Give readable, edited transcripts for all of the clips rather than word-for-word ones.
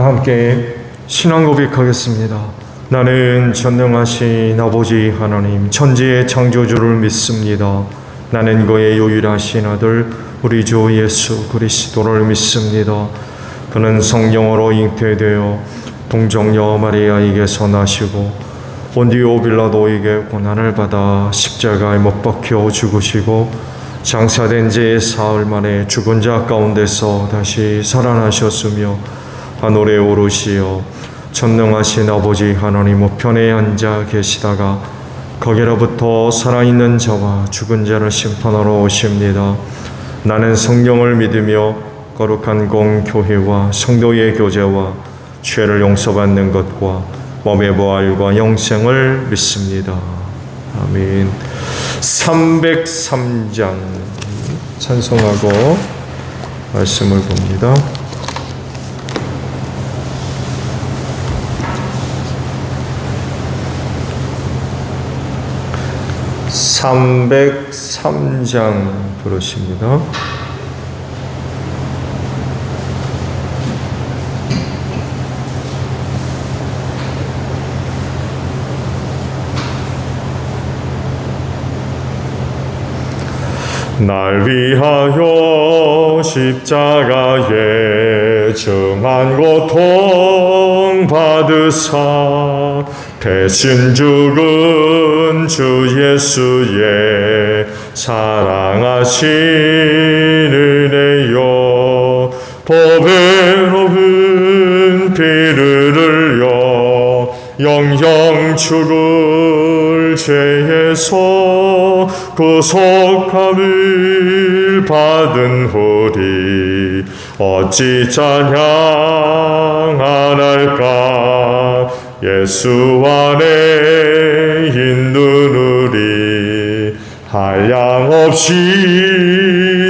다 함께 신앙 고백하겠습니다. 나는 전능하신 아버지 하나님 천지의 창조주를 믿습니다. 나는 그의 유일하신 아들 우리 주 예수 그리스도를 믿습니다. 그는 성령으로 잉태되어 동정녀 마리아에게서 나시고 본디오 빌라도에게 고난을 받아 십자가에 못 박혀 죽으시고 장사된 지 사흘 만에 죽은 자 가운데서 다시 살아나셨으며 하늘에 오르시어 전능하신 아버지 하나님 우편에 앉아 계시다가 거기로부터 살아있는 자와 죽은 자를 심판하러 오십니다. 나는 성령을 믿으며 거룩한 공교회와 성도의 교제와 죄를 용서받는 것과 몸의 부활과 영생을 믿습니다. 아멘. 303장 찬송하고 말씀을 봅니다. (303장) 부르십니다. 날 위하여 십자가에 정한 고통 받으사 대신 죽은 주 예수의 사랑하신 은혜요 보배로운 피를 흘려 영영 죽을 죄에서 구속함을 받은 후리 어찌 찬양하랄까 예수 안에 있는 우리 한량없이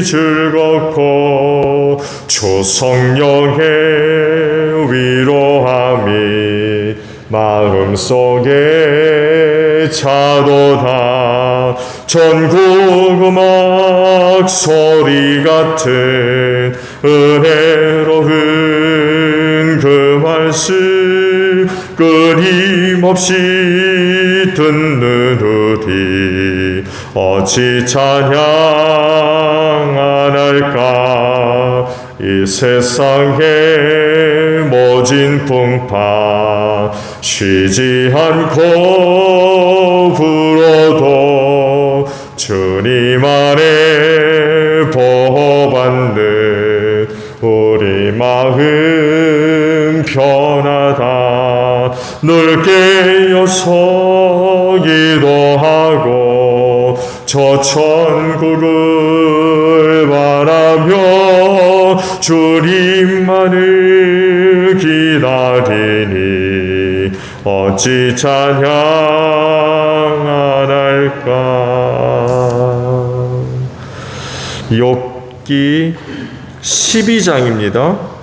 즐겁고 주 성령의 위로함이 마음속에 차도다 전국 음악 소리 같은 은혜로운 그 말씀 끊임없이 듣는 우리 어찌 찬양 안 할까 이 세상의 모진 풍파 쉬지 않고 불어도 주님 안에 보호받는 우리 마음 편하다 늘 깨어서 기도하고 저 천국을 바라며 주님만을 기다리니 어찌 찬양 안 할까. 욥기 12장입니다.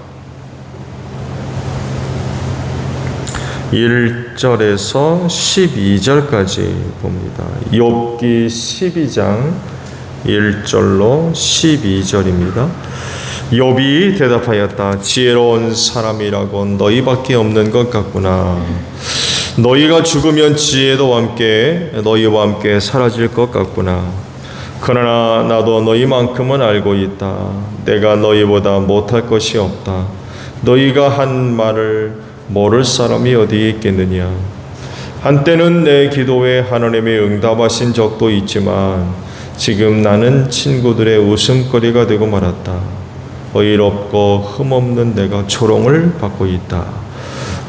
1절에서 12절까지 봅니다. 욥기 12장 1절로 12절입니다. 욥이 대답하였다. 지혜로운 사람이라고 너희밖에 없는 것 같구나. 너희가 죽으면 지혜도 함께 너희와 함께 사라질 것 같구나. 그러나 나도 너희만큼은 알고 있다. 내가 너희보다 못할 것이 없다. 너희가 한 말을 모를 사람이 어디에 있겠느냐. 한때는 내 기도에 하나님이 응답하신 적도 있지만 지금 나는 친구들의 웃음거리가 되고 말았다. 의롭고 흠없는 내가 조롱을 받고 있다.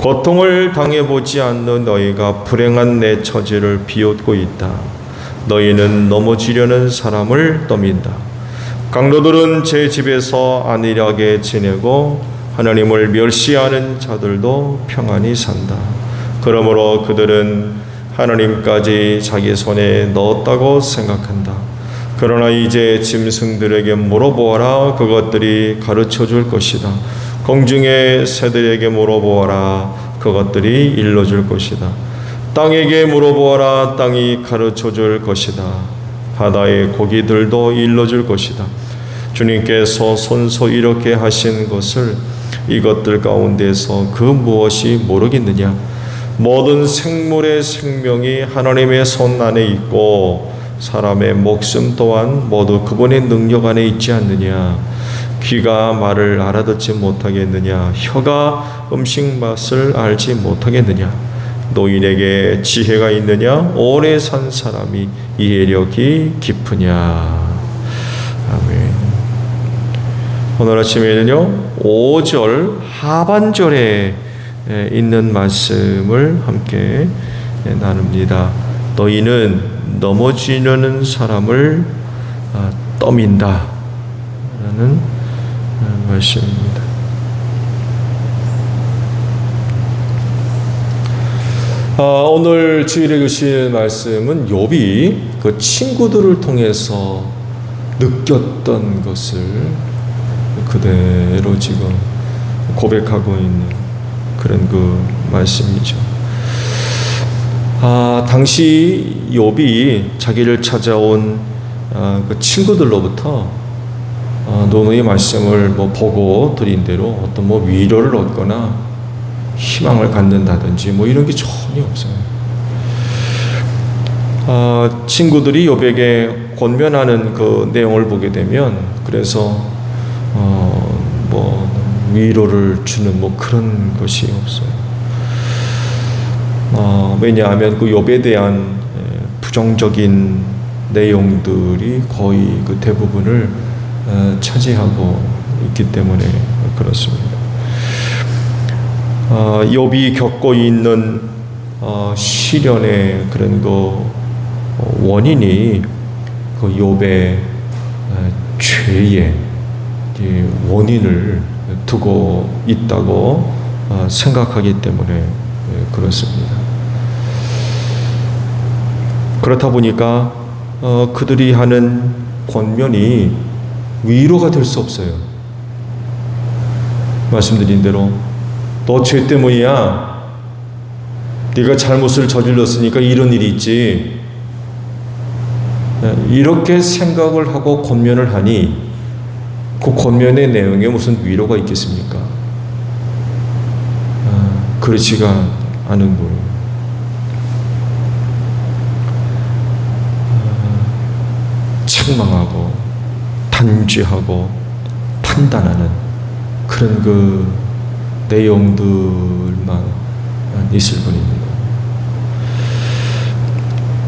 고통을 당해보지 않는 너희가 불행한 내 처지를 비웃고 있다. 너희는 넘어지려는 사람을 떠민다. 강도들은 제 집에서 안일하게 지내고 하나님을 멸시하는 자들도 평안히 산다. 그러므로 그들은 하나님까지 자기 손에 넣었다고 생각한다. 그러나 이제 짐승들에게 물어보아라. 그것들이 가르쳐 줄 것이다. 공중의 새들에게 물어보아라. 그것들이 일러줄 것이다. 땅에게 물어보아라. 땅이 가르쳐 줄 것이다. 바다의 고기들도 일러줄 것이다. 주님께서 손소 이렇게 하신 것을 이것들 가운데서 그 무엇이 모르겠느냐? 모든 생물의 생명이 하나님의 손 안에 있고 사람의 목숨 또한 모두 그분의 능력 안에 있지 않느냐? 귀가 말을 알아듣지 못하겠느냐? 혀가 음식 맛을 알지 못하겠느냐? 노인에게 지혜가 있느냐? 오래 산 사람이 이해력이 깊으냐? 아멘. 오늘 아침에는요 5절 하반절에 있는 말씀을 함께 나눕니다. 너희는 넘어지려는 사람을 떠민다 라는 말씀입니다. 오늘 주일에 주실 말씀은 욥이 그 친구들을 통해서 느꼈던 것을 그대로 지금 고백하고 있는 그런 그 말씀이죠. 당시 욥이 자기를 찾아온 그 친구들로부터 노노의 말씀을 보고 드린 대로 어떤 위로를 얻거나 희망을 갖는다든지 이런 게 전혀 없어요. 친구들이 욥에게 권면하는 그 내용을 보게 되면 그래서 위로를 주는 그런 것이 없어요. 왜냐하면 그 욥에 대한 부정적인 내용들이 거의 그 대부분을 차지하고 있기 때문에 그렇습니다. 욥이 겪고 있는 시련의 그런 그 원인이 그 욥의 죄의 원인을 두고 있다고 생각하기 때문에 그렇습니다. 그렇다 보니까 그들이 하는 권면이 위로가 될 수 없어요. 말씀드린 대로 너 죄 때문이야. 네가 잘못을 저질렀으니까 이런 일이 있지. 이렇게 생각을 하고 권면을 하니 그 권면의 내용에 무슨 위로가 있겠습니까? 그렇지가 않은 거예요. 책망하고 단죄하고 판단하는 그런 그 내용들만 있을 뿐입니다.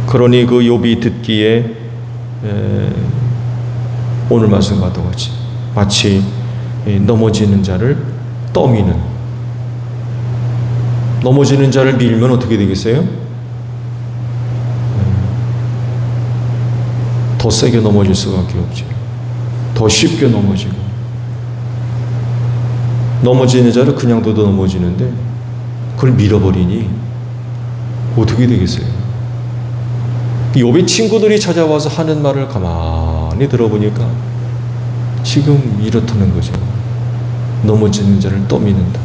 그러니 그 욥이 듣기에 오늘 말씀과 같이 마치 넘어지는 자를 떠미는, 넘어지는 자를 밀면 어떻게 되겠어요? 더 세게 넘어질 수밖에 없죠. 더 쉽게 넘어지고, 넘어지는 자를 그냥 둬도 넘어지는데 그걸 밀어버리니 어떻게 되겠어요? 욥의 친구들이 찾아와서 하는 말을 가만히 들어보니까 지금 이렇다는 거죠. 넘어지는 자를 떠미는다.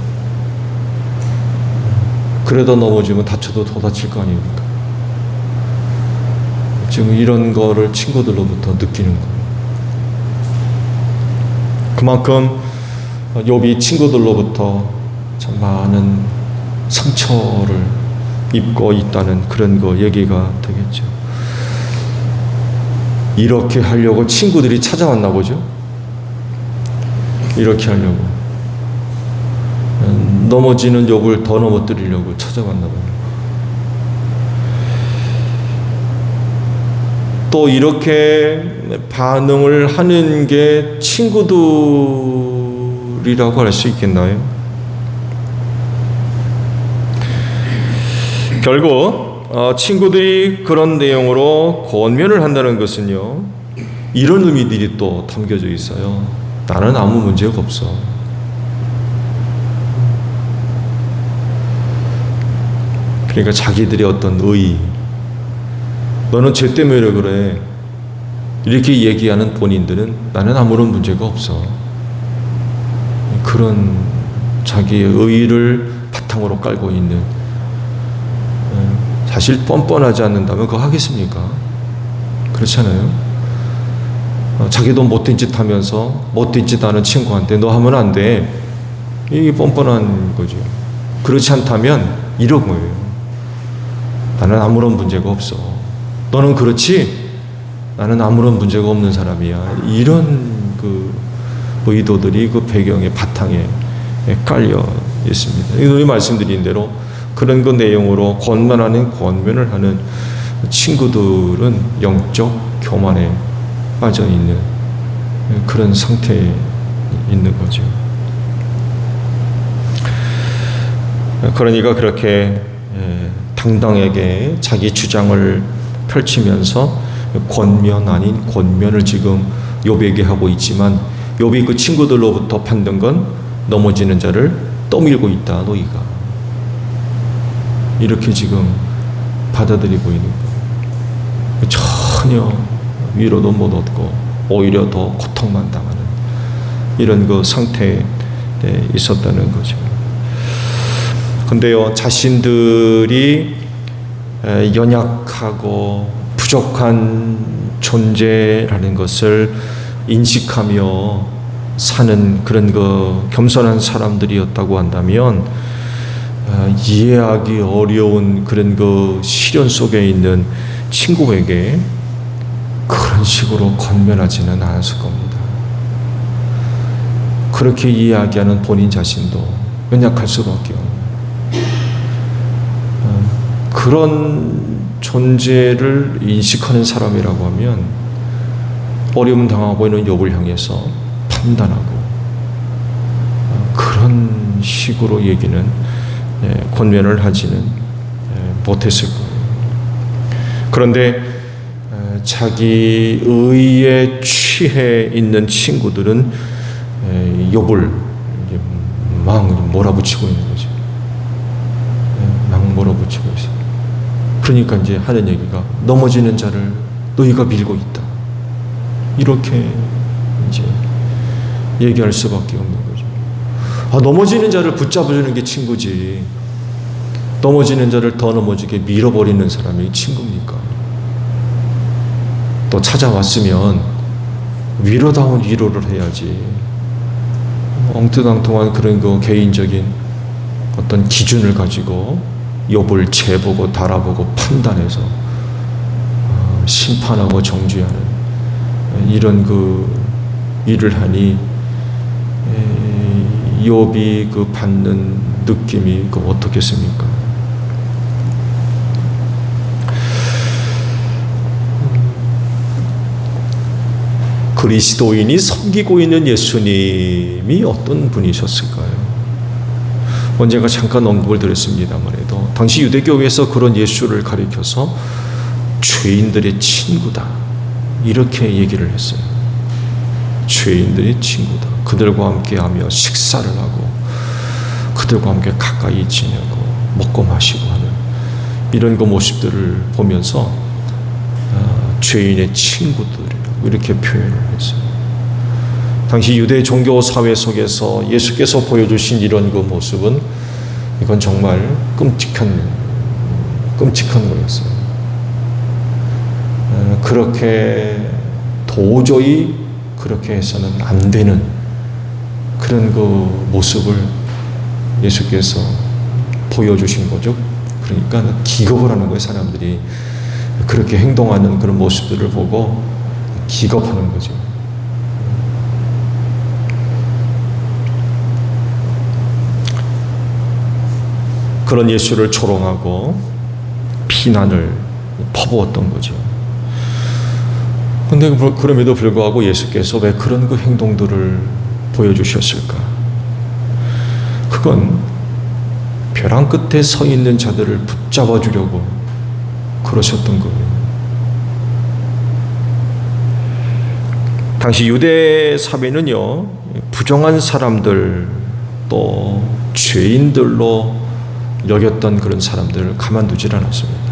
그러다 넘어지면 다쳐도 더 다칠 거 아닙니까? 지금 이런 거를 친구들로부터 느끼는 거예요. 그만큼 욥이 친구들로부터 참 많은 상처를 입고 있다는 그런 거 얘기가 되겠죠. 이렇게 하려고 친구들이 찾아왔나 보죠. 이렇게 하려고 넘어지는 욥을 더 넘어뜨리려고 찾아왔나 봐요. 또 이렇게 반응을 하는 게 친구들이라고 할 수 있겠나요? 결국 친구들이 그런 내용으로 권면을 한다는 것은요, 이런 의미들이 또 담겨져 있어요. 나는 아무 문제가 없어. 그러니까 자기들의 어떤 의, 너는 죄 때문에 그래, 이렇게 얘기하는 본인들은 나는 아무런 문제가 없어. 그런 자기의 의의를 바탕으로 깔고 있는, 사실 뻔뻔하지 않는다면 그거 하겠습니까? 그렇잖아요. 자기도 못된 짓 하면서 못된 짓 하는 친구한테 너 하면 안 돼, 이게 뻔뻔한 거죠. 그렇지 않다면 이런 거예요. 나는 아무런 문제가 없어. 너는 그렇지? 나는 아무런 문제가 없는 사람이야. 이런 그 의도들이 그 배경의 바탕에 깔려 있습니다. 오늘 말씀드린 대로 그런 그 내용으로 권면 아닌 권면을 하는 친구들은 영적 교만에 빠져 있는 그런 상태에 있는 거죠. 그러니까 그렇게 당당하게 자기 주장을 펼치면서 권면 아닌 권면을 지금 욥에게 하고 있지만 욥이 그 친구들로부터 받는 건 넘어지는 자를 떠밀고 있다 너희가 이렇게 지금 받아들이고 있는 거예요. 전혀 위로도 못 얻고 오히려 더 고통만 당하는 이런 그 상태에 있었다는 거죠. 근데요, 자신들이 연약하고 부족한 존재라는 것을 인식하며 사는 그런 그 겸손한 사람들이었다고 한다면 이해하기 어려운 그런 그 시련 속에 있는 친구에게 그런 식으로 권면하지는 않았을 겁니다. 그렇게 이야기하는 본인 자신도 연약할 수밖에 없는 그런 존재를 인식하는 사람이라고 하면 어려움 당하고 있는 욥을 향해서 판단하고 그런 식으로 얘기는 권면을 하지는 못했을 거예요. 그런데 자기 의에 취해 있는 친구들은 욥을 막 몰아붙이고 있는 거죠. 막 몰아붙이고 있어요. 그러니까 이제 하는 얘기가 넘어지는 자를 너희가 밀고 있다. 이렇게 이제 얘기할 수밖에 없는 거죠. 넘어지는 자를 붙잡아주는 게 친구지. 넘어지는 자를 더 넘어지게 밀어버리는 사람이 친구입니까? 또 찾아왔으면 위로다운 위로를 해야지. 엉뚱엉뚱한 그런 그 개인적인 어떤 기준을 가지고 욥을 재보고 달아보고 판단해서 심판하고 정죄하는 이런 그 일을 하니 욥이 그 받는 느낌이 그 어떻겠습니까? 그리스도인이 섬기고 있는 예수님이 어떤 분이셨을까요? 언젠가 잠깐 언급을 드렸습니다만 해도 당시 유대교회에서 그런 예수를 가리켜서 죄인들의 친구다 이렇게 얘기를 했어요. 죄인들의 친구다. 그들과 함께하며 식사를 하고 그들과 함께 가까이 지내고 먹고 마시고 하는 이런 그 모습들을 보면서 죄인의 친구들이라고 이렇게 표현을 했어요. 당시 유대 종교 사회 속에서 예수께서 보여주신 이런 그 모습은 이건 정말 끔찍한 거였어요. 그렇게 도저히 그렇게 해서는 안 되는 그런 그 모습을 예수께서 보여주신 거죠. 그러니까 기겁을 하는 거예요. 사람들이 그렇게 행동하는 그런 모습들을 보고 기겁하는 거죠. 그런 예수를 조롱하고 비난을 퍼부었던 거죠. 그런데 그럼에도 불구하고 예수께서 왜 그런 그 행동들을 보여주셨을까? 그건 벼랑 끝에 서 있는 자들을 붙잡아 주려고 그러셨던 거예요. 당시 유대 사회는요, 부정한 사람들 또 죄인들로 여겼던 그런 사람들을 가만두질 않았습니다.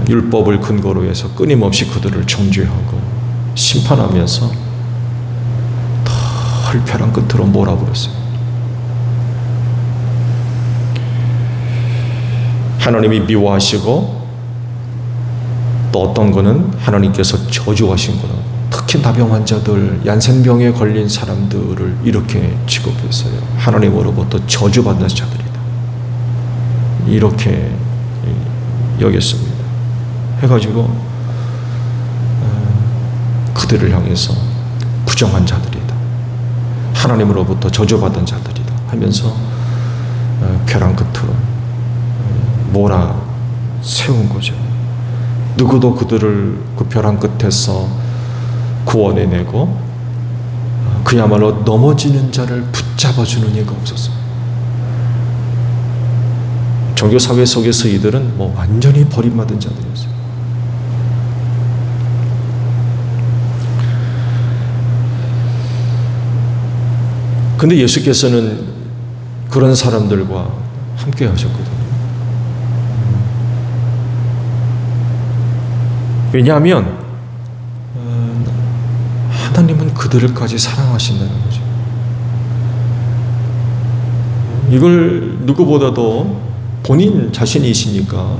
율법을 근거로 해서 끊임없이 그들을 정죄하고 심판하면서 덜 벼랑 끝으로 몰아버렸어요. 하나님이 미워하시고 또 어떤 거는 하나님께서 저주하신 거라고 특히 나병 환자들, 얀센병에 걸린 사람들을 이렇게 취급했어요. 하나님으로부터 저주받는 자들이다. 이렇게 여겼습니다. 해가지고 그들을 향해서 부정한 자들이다. 하나님으로부터 저주받은 자들이다 하면서 벼랑 끝으로 몰아 세운 거죠. 누구도 그들을 그 벼랑 끝에서 구원해내고 그야말로 넘어지는 자를 붙잡아주는 이가 없었어요. 종교사회 속에서 이들은 완전히 버림받은 자들이었어요. 근데 예수께서는 그런 사람들과 함께 하셨거든요. 왜냐하면 하나님은 그들까지 사랑하신다는 거죠. 이걸 누구보다도 본인 자신이시니까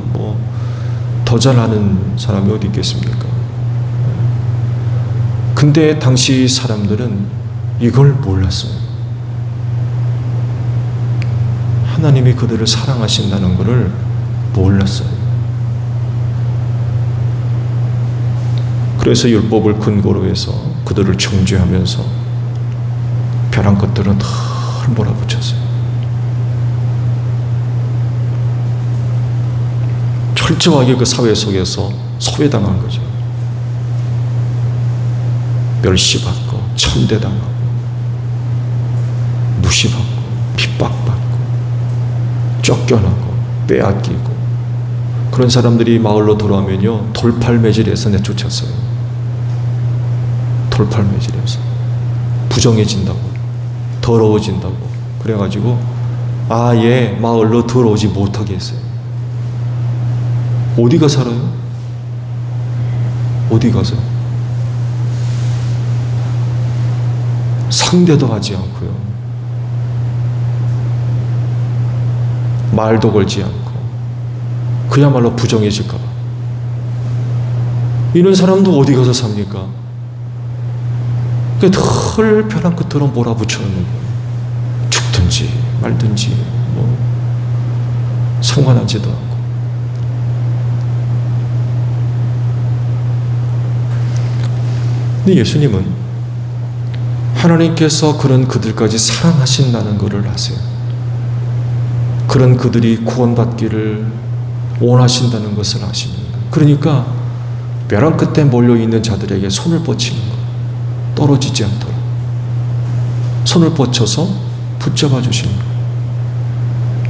더 잘하는 사람이 어디 있겠습니까? 근데 당시 사람들은 이걸 몰랐어요. 하나님이 그들을 사랑하신다는 것을 몰랐어요. 그래서 율법을 근거로 해서 그들을 정죄하면서 벼랑 끝들은 다 몰아붙였어요. 철저하게 그 사회 속에서 소외당한 거죠. 멸시받고 천대당하고 무시받고 핍박받고 쫓겨나고 빼앗기고 그런 사람들이 마을로 돌아오면요 돌팔매질해서 내쫓았어요. 돌팔매질해서 부정해진다고 더러워진다고 그래가지고 아예 마을로 들어오지 못하게 했어요. 어디가 살아요? 어디 가서? 상대도 하지 않고요. 말도 걸지 않고 그야말로 부정해질까 봐. 이런 사람도 어디 가서 삽니까? 늘 벼랑 끝으로 몰아붙여놓는 거예요. 죽든지 말든지 상관하지도 않고. 근데 예수님은 하나님께서 그런 그들까지 사랑하신다는 것을 아세요. 그런 그들이 구원받기를 원하신다는 것을 아십니다. 그러니까 벼랑 끝에 몰려있는 자들에게 손을 뻗치는 것, 떨어지지 않도록 손을 뻗쳐서 붙잡아 주시는 것,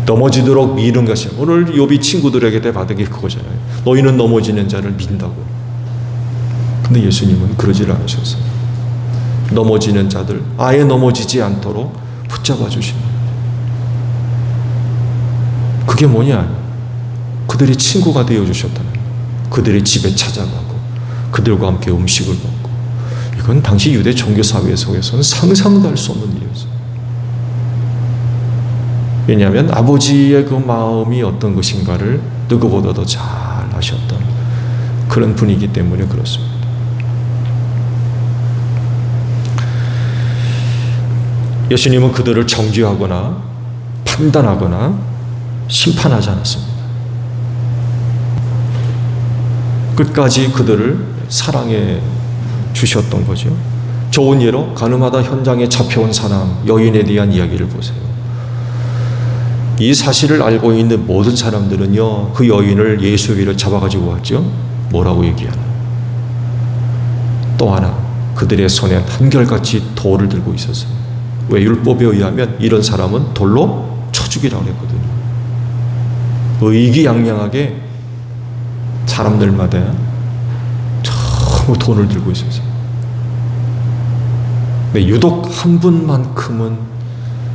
넘어지도록 미는 것이 오늘 욥이 친구들에게 받은 게 그거잖아요. 너희는 넘어지는 자를 민다고. 근데 예수님은 그러질 않으셨어요. 넘어지는 자들 아예 넘어지지 않도록 붙잡아 주시는 것. 그게 뭐냐? 그들이 친구가 되어주셨다는 거예요. 그들의 집에 찾아가고 그들과 함께 음식을 먹고. 이건 당시 유대 종교사회 속에서는 상상도 할 수 없는 일이었어요. 왜냐하면 아버지의 그 마음이 어떤 것인가를 누구보다도 잘 아셨던 그런 분이기 때문에 그렇습니다. 예수님은 그들을 정죄하거나 판단하거나 심판하지 않았습니다. 끝까지 그들을 사랑해 주셨던 거죠. 좋은 예로 가늠하다 현장에 잡혀온 사람 여인에 대한 이야기를 보세요. 이 사실을 알고 있는 모든 사람들은요 그 여인을 예수 위로 잡아가지고 왔죠. 뭐라고 얘기하나? 또 하나 그들의 손에 한결같이 돌을 들고 있었어요. 왜? 율법에 의하면 이런 사람은 돌로 쳐 죽이라고 했거든요. 의기양양하게 사람들마다 전부 돈을 들고 있었어요. 근데 유독 한 분만큼은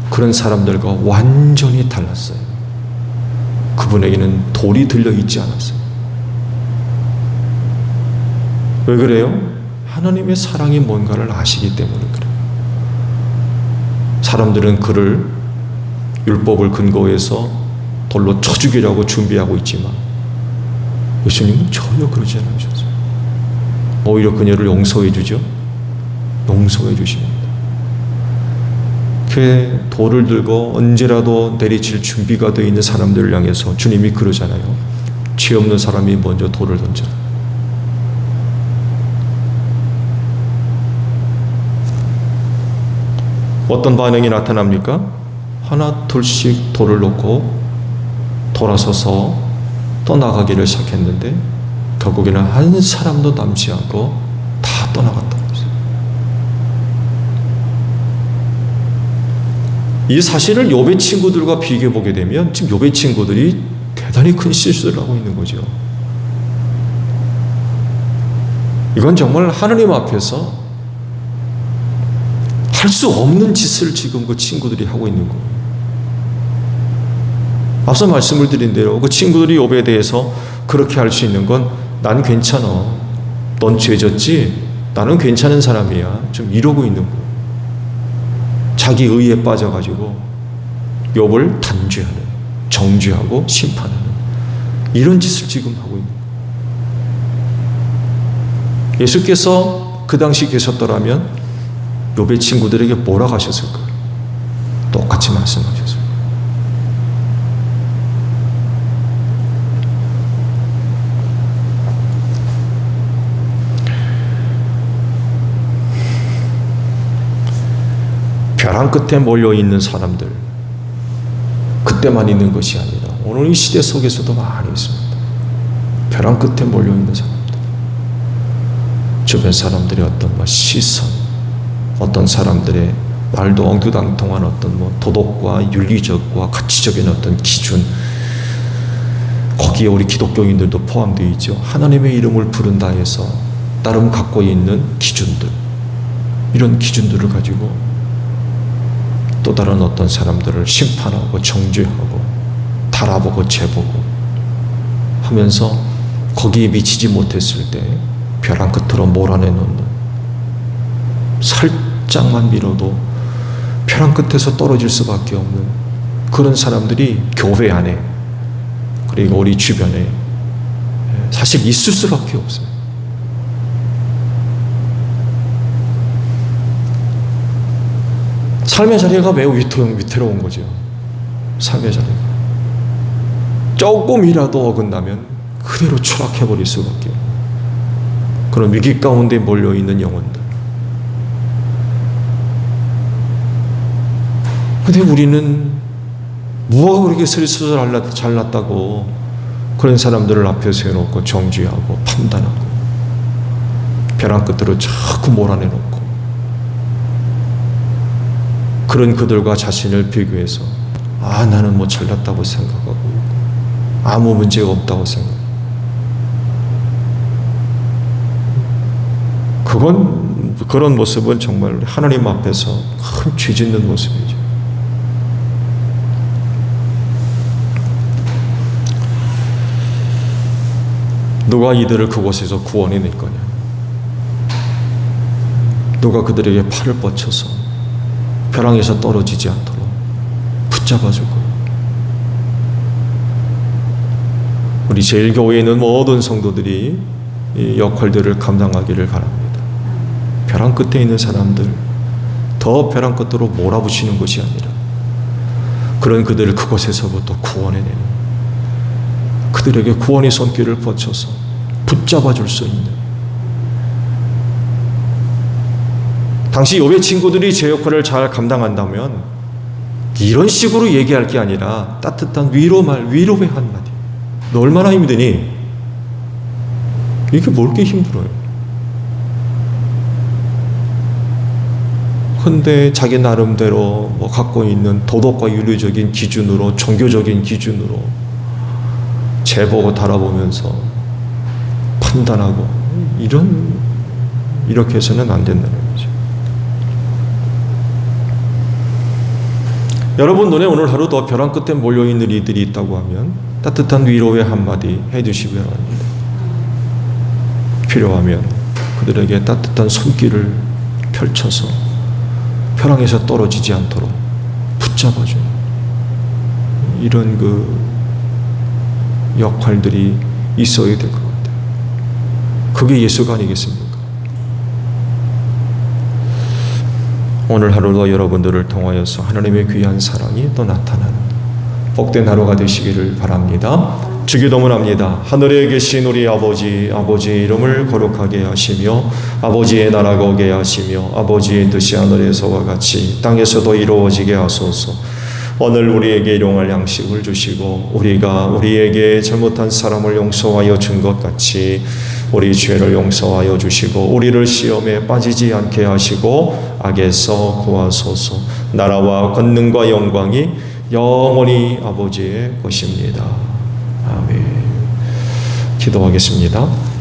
그런 사람들과 완전히 달랐어요. 그분에게는 돌이 들려있지 않았어요. 왜 그래요? 하나님의 사랑이 뭔가를 아시기 때문에 그래요. 사람들은 그를 율법을 근거해서 돌로 쳐 죽이려고 준비하고 있지만 예수님은 전혀 그러지 않으셨어요. 오히려 그녀를 용서해 주죠. 용서해 주십니다. 그 돌을 들고 언제라도 내리칠 준비가 되어 있는 사람들을 향해서 주님이 그러잖아요. 죄 없는 사람이 먼저 돌을 던져라. 어떤 반응이 나타납니까? 하나 둘씩 돌을 놓고 돌아서서 떠나가기를 시작했는데 결국에는 한 사람도 남지 않고 다 떠나갔다고 했어요. 이 사실을 욥의 친구들과 비교해 보게 되면 지금 욥의 친구들이 대단히 큰 실수를 하고 있는 거죠. 이건 정말 하느님 앞에서 할 수 없는 짓을 지금 그 친구들이 하고 있는 거예요. 앞서 말씀을 드린 대로 그 친구들이 욥에 대해서 그렇게 할 수 있는 건 난 괜찮아. 넌 죄졌지? 나는 괜찮은 사람이야. 좀 이러고 있는 거예요. 자기 의에 빠져가지고 욥을 단죄하는, 정죄하고 심판하는 이런 짓을 지금 하고 있는 거예요. 예수께서 그 당시 계셨더라면 욥의 친구들에게 뭐라고 하셨을까요? 똑같이 말씀하셨어요. 벼랑 끝에 몰려있는 사람들, 그때만 있는 것이 아니라 오늘 이 시대 속에서도 많이 있습니다. 벼랑 끝에 몰려있는 사람들, 주변 사람들의 어떤 시선, 어떤 사람들의 말도 엉뚱당통한 어떤 도덕과 윤리적과 가치적인 어떤 기준, 거기에 우리 기독교인들도 포함되어 있죠. 하나님의 이름을 부른다 해서 나름 갖고 있는 기준들, 이런 기준들을 가지고 또 다른 어떤 사람들을 심판하고 정죄하고 달아보고 재보고 하면서 거기에 미치지 못했을 때 벼랑 끝으로 몰아내놓는, 살짝만 밀어도 벼랑 끝에서 떨어질 수밖에 없는 그런 사람들이 교회 안에 그리고 우리 주변에 사실 있을 수밖에 없어요. 삶의 자리가 매우 위태로운 거죠. 삶의 자리가 조금이라도 어긋나면 그대로 추락해버릴 수밖에 없는 그런 위기 가운데 몰려있는 영혼들. 근데 우리는 뭐가 그렇게 슬슬 잘났다고 그런 사람들을 앞에 세워놓고 정죄하고 판단하고 벼랑 끝으로 자꾸 몰아내놓고 그런 그들과 자신을 비교해서 나는 잘났다고 생각하고 아무 문제가 없다고 생각하고, 그런 모습은 정말 하나님 앞에서 큰 죄 짓는 모습이죠. 누가 이들을 그곳에서 구원해낼 거냐? 누가 그들에게 팔을 뻗쳐서 벼랑에서 떨어지지 않도록 붙잡아줄 거예요. 우리 제일교회에 있는 모든 성도들이 이 역할들을 감당하기를 바랍니다. 벼랑 끝에 있는 사람들 더 벼랑 끝으로 몰아붙이는 것이 아니라 그런 그들을 그곳에서부터 구원해내는, 그들에게 구원의 손길을 뻗쳐서 붙잡아줄 수 있는, 당시 욥의 친구들이 제 역할을 잘 감당한다면 이런 식으로 얘기할 게 아니라 따뜻한 위로의 한마디. 너 얼마나 힘드니? 이게 뭘 게 힘들어요? 근데 자기 나름대로 갖고 있는 도덕과 윤리적인 기준으로, 종교적인 기준으로 재보고 달아보면서 판단하고 이렇게 해서는 안 된다는 거죠. 여러분 눈에 오늘 하루 더 벼랑 끝에 몰려있는 이들이 있다고 하면 따뜻한 위로의 한마디 해주시기 바랍니다. 필요하면 그들에게 따뜻한 손길을 펼쳐서 벼랑에서 떨어지지 않도록 붙잡아줘요. 이런 역할들이 있어야 될 것 같아요. 그게 예수가 아니겠습니까? 오늘 하루도 여러분들을 통하여서 하나님의 귀한 사랑이 또 나타나는 복된 하루가 되시기를 바랍니다. 주기도문합니다. 하늘에 계신 우리 아버지의 이름을 거룩하게 하시며 아버지의 나라가 오게 하시며 아버지의 뜻이 하늘에서와 같이 땅에서도 이루어지게 하소서. 오늘 우리에게 일용할 양식을 주시고 우리가 우리에게 잘못한 사람을 용서하여 준 것 같이 우리 죄를 용서하여 주시고 우리를 시험에 빠지지 않게 하시고 악에서 구하소서. 나라와 권능과 영광이 영원히 아버지의 것입니다. 아멘. 기도하겠습니다.